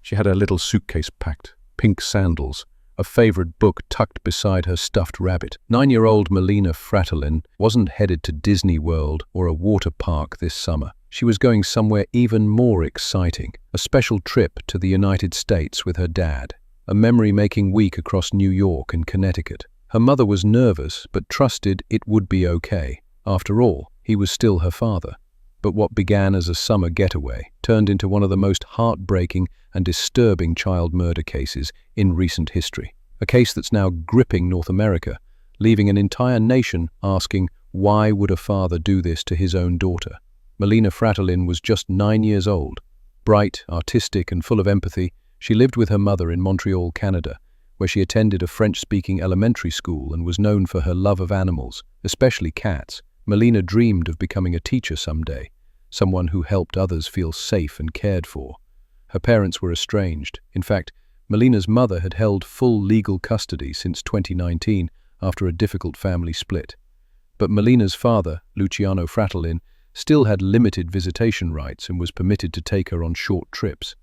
She had her little suitcase packed, pink sandals, a favorite book tucked beside her stuffed rabbit. 9-year-old Melina Frattolin wasn't headed to Disney World or a water park this summer. She was going somewhere even more exciting, a special trip to the United States with her dad, a memory-making week across New York and Connecticut. Her mother was nervous, but trusted it would be okay. After all, he was still her father. But what began as a summer getaway turned into one of the most heartbreaking and disturbing child murder cases in recent history. A case that's now gripping North America, leaving an entire nation asking, why would a father do this to his own daughter? Melina Frattolin was just 9 years old. Bright, artistic, and full of empathy, she lived with her mother in Montreal, Canada, where she attended a French-speaking elementary school and was known for her love of animals, especially cats. Melina dreamed of becoming a teacher someday, someone who helped others feel safe and cared for. Her parents were estranged. In fact, Melina's mother had held full legal custody since 2019 after a difficult family split. But Melina's father, Luciano Frattolin, still had limited visitation rights and was permitted to take her on short trips.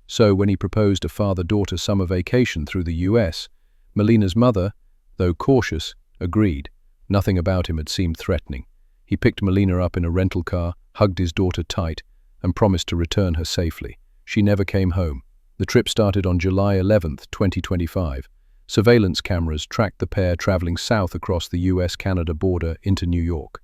So when he proposed a father-daughter summer vacation through the U.S., Melina's mother, though cautious, agreed. Nothing about him had seemed threatening. He picked Melina up in a rental car, hugged his daughter tight, and promised to return her safely. She never came home. The trip started on July 11, 2025. Surveillance cameras tracked the pair traveling south across the U.S. Canada border into New York.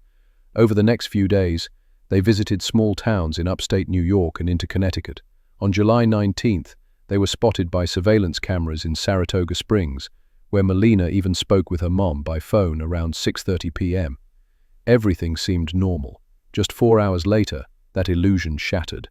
Over the next few days, they visited small towns in upstate New York and into Connecticut. On July 19th, they were spotted by surveillance cameras in Saratoga Springs, where Melina even spoke with her mom by phone around 6:30 p.m. Everything seemed normal. Just 4 hours later, that illusion shattered.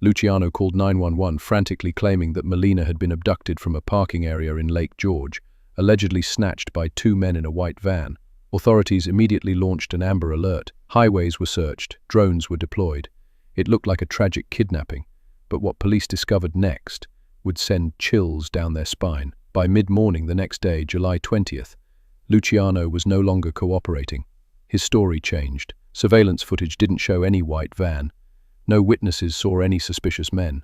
Luciano called 911, frantically claiming that Melina had been abducted from a parking area in Lake George, allegedly snatched by 2 men in a white van. Authorities immediately launched an Amber Alert. Highways were searched, drones were deployed. It looked like a tragic kidnapping, but what police discovered next would send chills down their spine. By mid-morning the next day, July 20th, Luciano was no longer cooperating. His story changed. Surveillance footage didn't show any white van. No witnesses saw any suspicious men.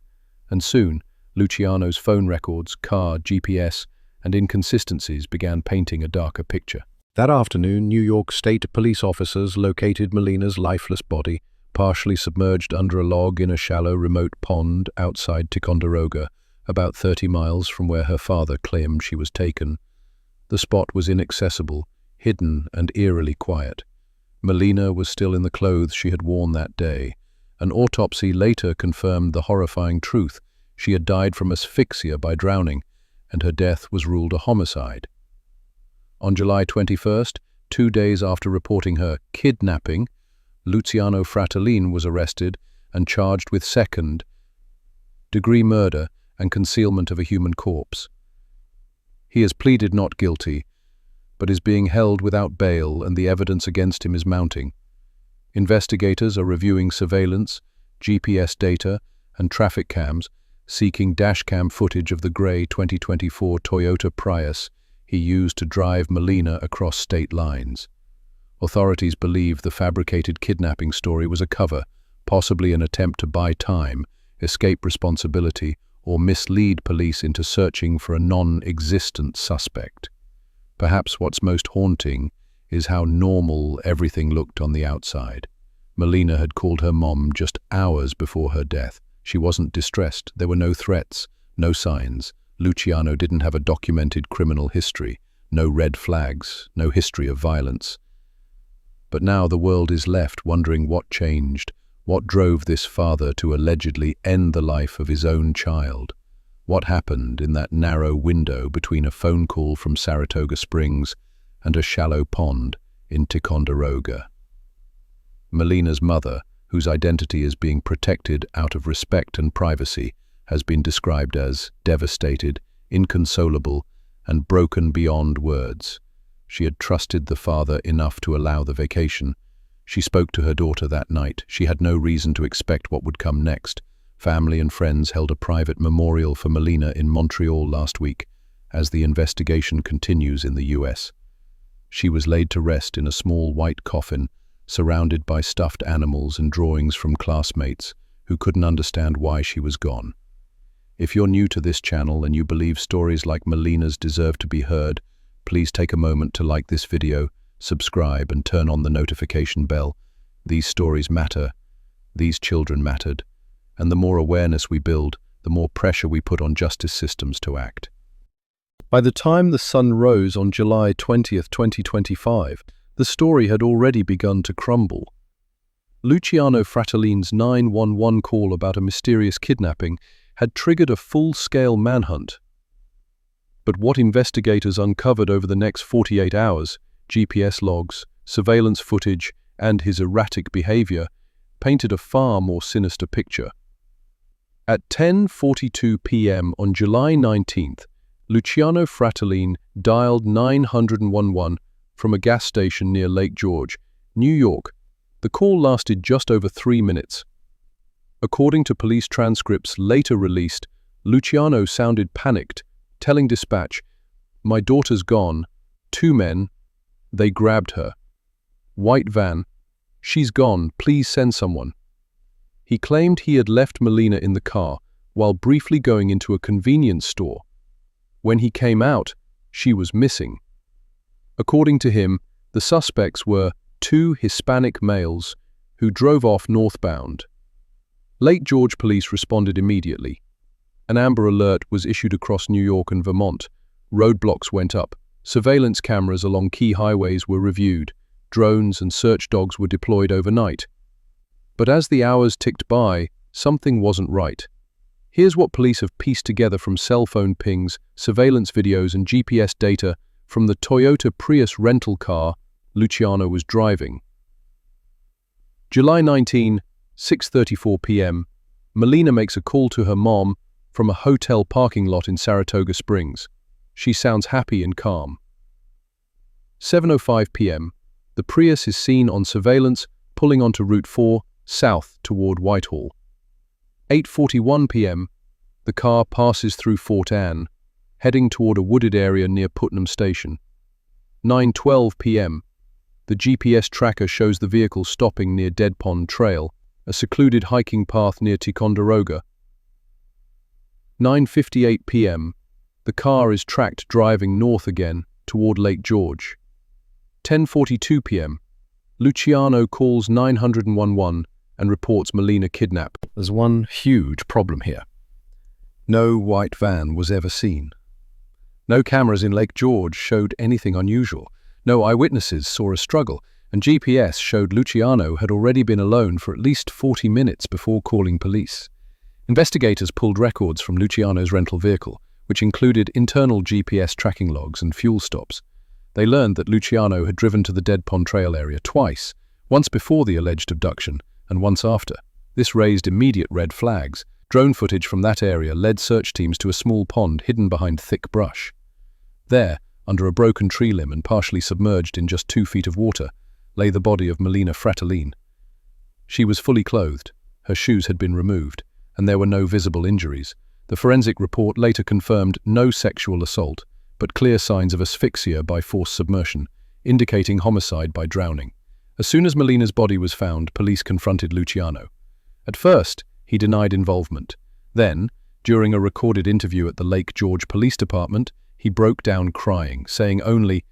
And soon, Luciano's phone records, car, GPS, and inconsistencies began painting a darker picture. That afternoon, New York State police officers located Melina's lifeless body, partially submerged under a log in a shallow, remote pond outside Ticonderoga, about 30 miles from where her father claimed she was taken. The spot was inaccessible, hidden and eerily quiet. Melina was still in the clothes she had worn that day. An autopsy later confirmed the horrifying truth. She had died from asphyxia by drowning, and her death was ruled a homicide. On July 21st, 2 days after reporting her kidnapping, Luciano Frattolin was arrested and charged with second-degree murder and concealment of a human corpse. He has pleaded not guilty, but is being held without bail, and the evidence against him is mounting. Investigators are reviewing surveillance, GPS data, and traffic cams, seeking dashcam footage of the grey 2024 Toyota Prius he used to drive Melina across state lines. Authorities believe the fabricated kidnapping story was a cover, possibly an attempt to buy time, escape responsibility, or mislead police into searching for a non-existent suspect. Perhaps what's most haunting is how normal everything looked on the outside. Melina had called her mom just hours before her death. She wasn't distressed. There were no threats, no signs. Luciano didn't have a documented criminal history, no red flags, no history of violence. But now the world is left wondering what changed, what drove this father to allegedly end the life of his own child. What happened in that narrow window between a phone call from Saratoga Springs and a shallow pond in Ticonderoga? Melina's mother, whose identity is being protected out of respect and privacy, has been described as devastated, inconsolable, and broken beyond words. She had trusted the father enough to allow the vacation. She spoke to her daughter that night. She had no reason to expect what would come next. Family and friends held a private memorial for Melina in Montreal last week, as the investigation continues in the U.S. She was laid to rest in a small white coffin, surrounded by stuffed animals and drawings from classmates who couldn't understand why she was gone. If you're new to this channel and you believe stories like Melina's deserve to be heard, please take a moment to like this video, subscribe, and turn on the notification bell. These stories matter. These children mattered. And the more awareness we build, the more pressure we put on justice systems to act. By the time the sun rose on July 20th, 2025, the story had already begun to crumble. Luciano Frattolin's 911 call about a mysterious kidnapping had triggered a full-scale manhunt. But what investigators uncovered over the next 48 hours, GPS logs, surveillance footage, and his erratic behavior, painted a far more sinister picture. At 10:42 p.m. on July 19th, Luciano Frattolin dialed 911 from a gas station near Lake George, New York. The call lasted just over 3 minutes. According to police transcripts later released, Luciano sounded panicked, telling dispatch, "My daughter's gone. 2 men. They grabbed her. White van. She's gone. Please send someone." He claimed he had left Molina in the car while briefly going into a convenience store. When he came out, she was missing. According to him, the suspects were 2 Hispanic males who drove off northbound. Lake George police responded immediately. An Amber Alert was issued across New York and Vermont. Roadblocks went up. Surveillance cameras along key highways were reviewed. Drones and search dogs were deployed overnight. But as the hours ticked by, something wasn't right. Here's what police have pieced together from cell phone pings, surveillance videos, and GPS data from the Toyota Prius rental car Luciano was driving. July 19, 6:34 p.m., Melina makes a call to her mom from a hotel parking lot in Saratoga Springs. She sounds happy and calm. 7:05 p.m., the Prius is seen on surveillance pulling onto Route 4 south toward Whitehall. 8:41 p.m., the car passes through Fort Anne, heading toward a wooded area near Putnam Station. 9:12 p.m., the GPS tracker shows the vehicle stopping near Dead Pond Trail, a secluded hiking path near Ticonderoga. 9:58 p.m., the car is tracked driving north again toward Lake George. 10:42 p.m., Luciano calls 911 and reports Melina kidnapped. There's one huge problem here. No white van was ever seen. No cameras in Lake George showed anything unusual. No eyewitnesses saw a struggle, and GPS showed Luciano had already been alone for at least 40 minutes before calling police. Investigators pulled records from Luciano's rental vehicle, which included internal GPS tracking logs and fuel stops. They learned that Luciano had driven to the Dead Pond Trail area twice, once before the alleged abduction and once after. This raised immediate red flags. Drone footage from that area led search teams to a small pond hidden behind thick brush. There, under a broken tree limb and partially submerged in just 2 feet of water, lay the body of Melina Frattolin. She was fully clothed, her shoes had been removed, and there were no visible injuries. The forensic report later confirmed no sexual assault, but clear signs of asphyxia by forced submersion, indicating homicide by drowning. As soon as Melina's body was found, police confronted Luciano. At first, he denied involvement. Then, during a recorded interview at the Lake George Police Department, he broke down crying, saying only,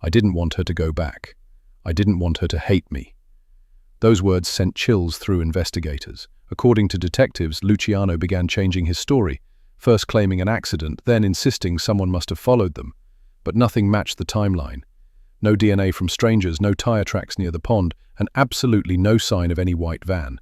"I didn't want her to go back. I didn't want her to hate me." Those words sent chills through investigators. According to detectives, Luciano began changing his story, first claiming an accident, then insisting someone must have followed them. But nothing matched the timeline. No DNA from strangers, no tire tracks near the pond, and absolutely no sign of any white van.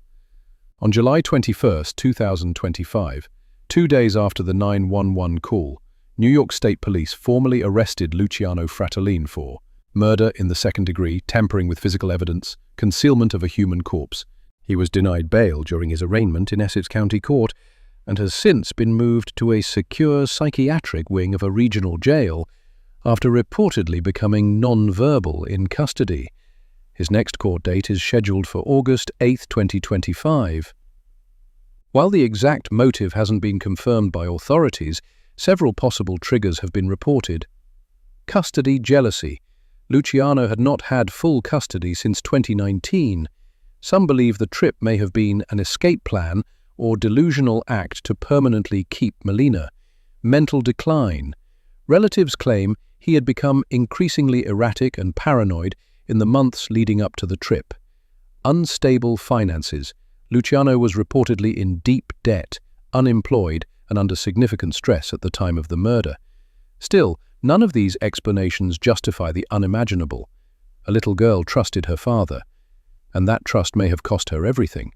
On July 21, 2025, 2 days after the 911 call, New York State Police formally arrested Luciano Frattolin for murder in the second degree, tampering with physical evidence, concealment of a human corpse. He was denied bail during his arraignment in Essex County Court and has since been moved to a secure psychiatric wing of a regional jail after reportedly becoming non-verbal in custody. His next court date is scheduled for August 8, 2025. While the exact motive hasn't been confirmed by authorities, several possible triggers have been reported. Custody jealousy. Luciano had not had full custody since 2019. Some believe the trip may have been an escape plan or delusional act to permanently keep Molina. Mental decline. Relatives claim he had become increasingly erratic and paranoid in the months leading up to the trip. Unstable finances. Luciano was reportedly in deep debt, unemployed, and under significant stress at the time of the murder. Still, none of these explanations justify the unimaginable. A little girl trusted her father, and that trust may have cost her everything.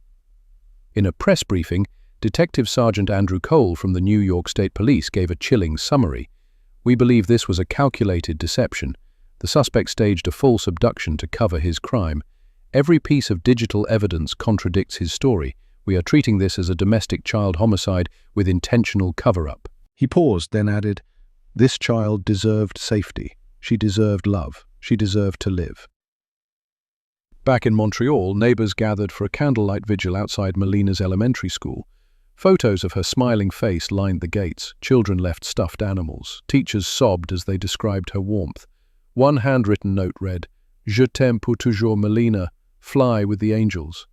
In a press briefing, Detective Sergeant Andrew Cole from the New York State Police gave a chilling summary. "We believe this was a calculated deception. The suspect staged a false abduction to cover his crime. Every piece of digital evidence contradicts his story. We are treating this as a domestic child homicide with intentional cover-up." He paused, then added, "This child deserved safety. She deserved love. She deserved to live." Back in Montreal, neighbors gathered for a candlelight vigil outside Molina's elementary school. Photos of her smiling face lined the gates. Children left stuffed animals. Teachers sobbed as they described her warmth. One handwritten note read, "Je t'aime pour toujours, Molina. Fly with the angels."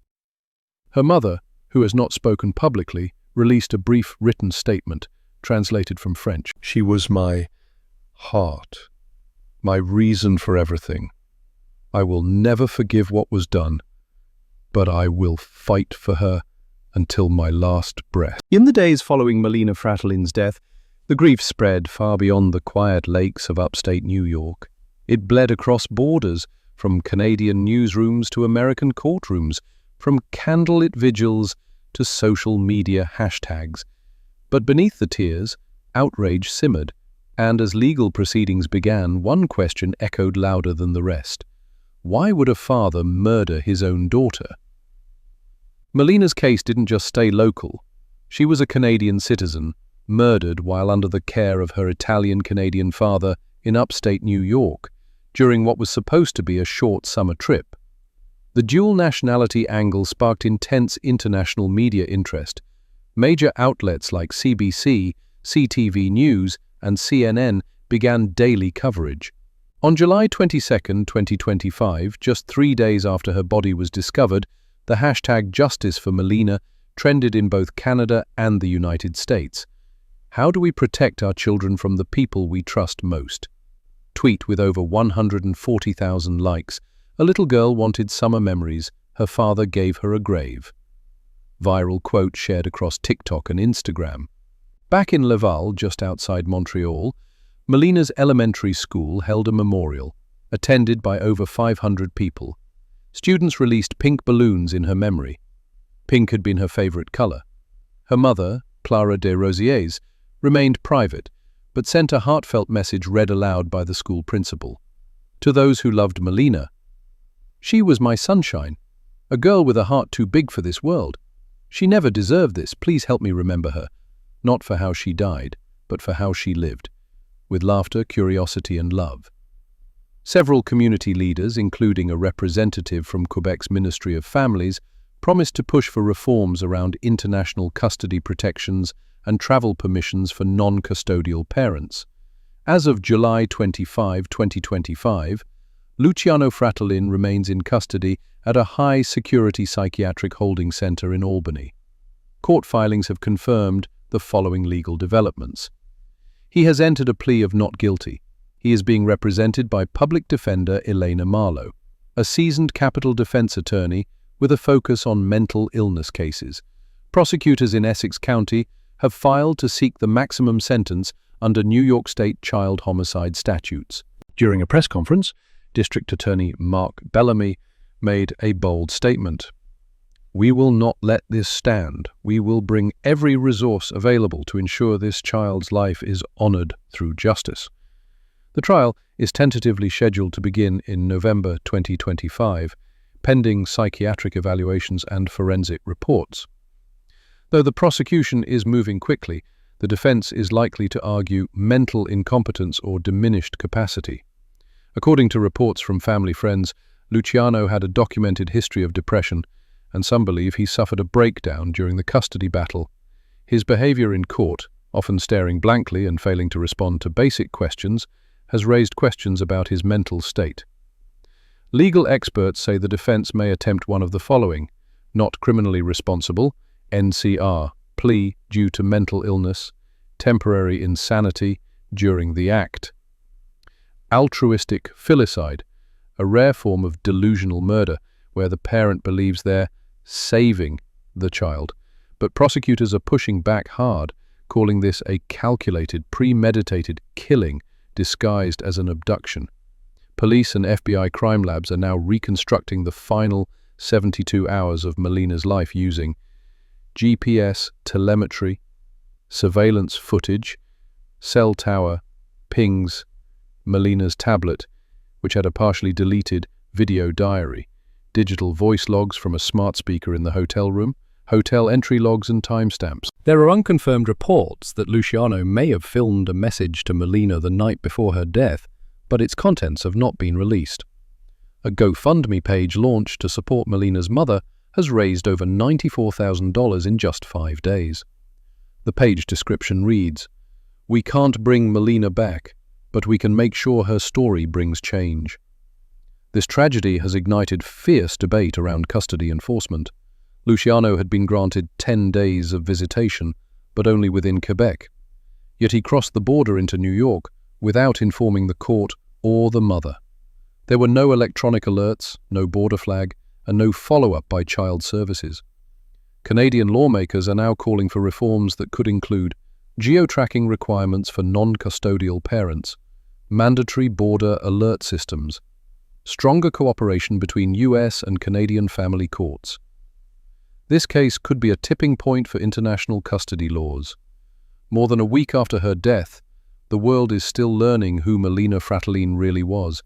Her mother, who has not spoken publicly, released a brief written statement, translated from French. "She was my heart, my reason for everything. I will never forgive what was done, but I will fight for her until my last breath." In the days following Melina Frattolin's death, the grief spread far beyond the quiet lakes of upstate New York. It bled across borders, from Canadian newsrooms to American courtrooms, from candlelit vigils to social media hashtags. But beneath the tears, outrage simmered, and as legal proceedings began, one question echoed louder than the rest. Why would a father murder his own daughter? Molina's case didn't just stay local. She was a Canadian citizen, murdered while under the care of her Italian-Canadian father in upstate New York, during what was supposed to be a short summer trip. The dual nationality angle sparked intense international media interest. Major outlets like CBC, CTV News, and CNN began daily coverage. On July 22, 2025, just 3 days after her body was discovered, the hashtag Justice for Molina trended in both Canada and the United States. How do we protect our children from the people we trust most? Tweet with over 140,000 likes. A little girl wanted summer memories. Her father gave her a grave. Viral quote shared across TikTok and Instagram. Back in Laval, just outside Montreal, Molina's elementary school held a memorial, attended by over 500 people. Students released pink balloons in her memory. Pink had been her favorite color. Her mother, Clara Desrosiers, remained private, but sent a heartfelt message read aloud by the school principal. To those who loved Molina, "She was my sunshine, a girl with a heart too big for this world. She never deserved this. Please help me remember her, not for how she died, but for how she lived, with laughter, curiosity, and love." Several community leaders, including a representative from Quebec's Ministry of Families, promised to push for reforms around international custody protections and travel permissions for non-custodial parents. As of July 25, 2025, Luciano Frattolin remains in custody at a high-security psychiatric holding center in Albany. Court filings have confirmed the following legal developments. He has entered a plea of not guilty. He is being represented by public defender Elena Marlowe, a seasoned capital defense attorney with a focus on mental illness cases. Prosecutors in Essex County have filed to seek the maximum sentence under New York State child homicide statutes. During a press conference, District Attorney Mark Bellamy made a bold statement. "We will not let this stand. We will bring every resource available to ensure this child's life is honored through justice." The trial is tentatively scheduled to begin in November 2025, pending psychiatric evaluations and forensic reports. Though the prosecution is moving quickly, the defense is likely to argue mental incompetence or diminished capacity. According to reports from family friends, Luciano had a documented history of depression, and some believe he suffered a breakdown during the custody battle. His behavior in court, often staring blankly and failing to respond to basic questions, has raised questions about his mental state. Legal experts say the defense may attempt one of the following: not criminally responsible, NCR, plea due to mental illness, temporary insanity during the act. Altruistic filicide, a rare form of delusional murder where the parent believes they're saving the child, but prosecutors are pushing back hard, calling this a calculated, premeditated killing disguised as an abduction. Police and FBI crime labs are now reconstructing the final 72 hours of Melina's life using GPS telemetry, surveillance footage, cell tower, pings, Melina's tablet, which had a partially deleted video diary, digital voice logs from a smart speaker in the hotel room, hotel entry logs and timestamps. There are unconfirmed reports that Luciano may have filmed a message to Melina the night before her death, but its contents have not been released. A GoFundMe page launched to support Melina's mother has raised over $94,000 in just 5 days. The page description reads, "We can't bring Melina back, but we can make sure her story brings change." This tragedy has ignited fierce debate around custody enforcement. Luciano had been granted 10 days of visitation, but only within Quebec. Yet he crossed the border into New York without informing the court or the mother. There were no electronic alerts, no border flag, and no follow-up by child services. Canadian lawmakers are now calling for reforms that could include geo-tracking requirements for non-custodial parents, mandatory border alert systems, stronger cooperation between U.S. and Canadian family courts. This case could be a tipping point for international custody laws. More than a week after her death, the world is still learning who Melina Frattolin really was.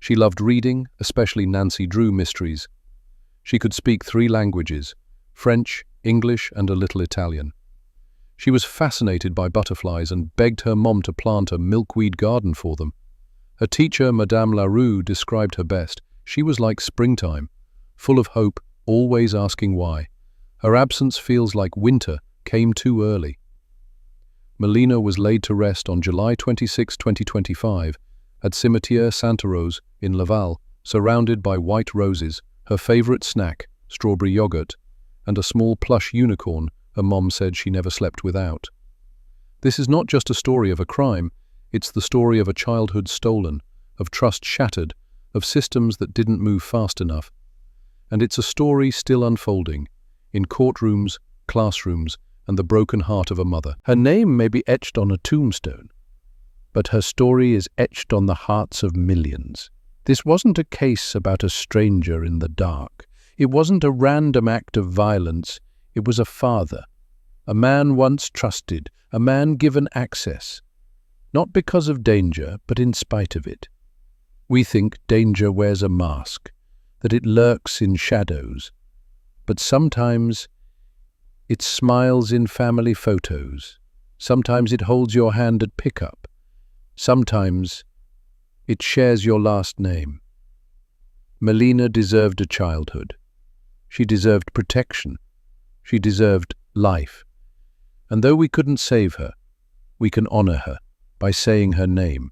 She loved reading, especially Nancy Drew mysteries. She could speak 3 languages, French, English, and a little Italian. She was fascinated by butterflies and begged her mom to plant a milkweed garden for them. Her teacher, Madame Larue, described her best. She was like springtime, full of hope, always asking why. Her absence feels like winter came too early. Melina was laid to rest on July 26, 2025, at Cimetière Sainte-Rose in Laval, surrounded by white roses, her favorite snack, strawberry yogurt, and a small plush unicorn her mom said she never slept without. This is not just a story of a crime, it's the story of a childhood stolen, of trust shattered, of systems that didn't move fast enough. And it's a story still unfolding, in courtrooms, classrooms, and the broken heart of a mother. Her name may be etched on a tombstone, but her story is etched on the hearts of millions. This wasn't a case about a stranger in the dark. It wasn't a random act of violence. It was a father, a man once trusted, a man given access, not because of danger, but in spite of it. We think danger wears a mask, that it lurks in shadows, but sometimes it smiles in family photos. Sometimes it holds your hand at pickup. Sometimes it shares your last name. Melina deserved a childhood. She deserved protection. She deserved life. And though we couldn't save her, we can honor her by saying her name,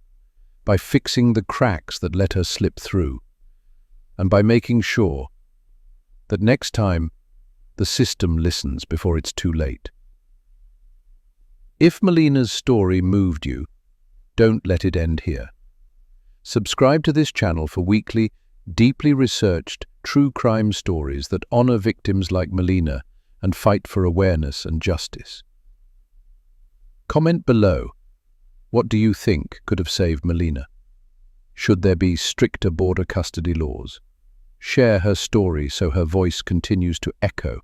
by fixing the cracks that let her slip through, and by making sure that next time the system listens before it's too late. If Melina's story moved you, don't let it end here. Subscribe to this channel for weekly, deeply researched, true crime stories that honor victims like Melina and fight for awareness and justice. Comment below. What do you think could have saved Melina? Should there be stricter border custody laws? Share her story so her voice continues to echo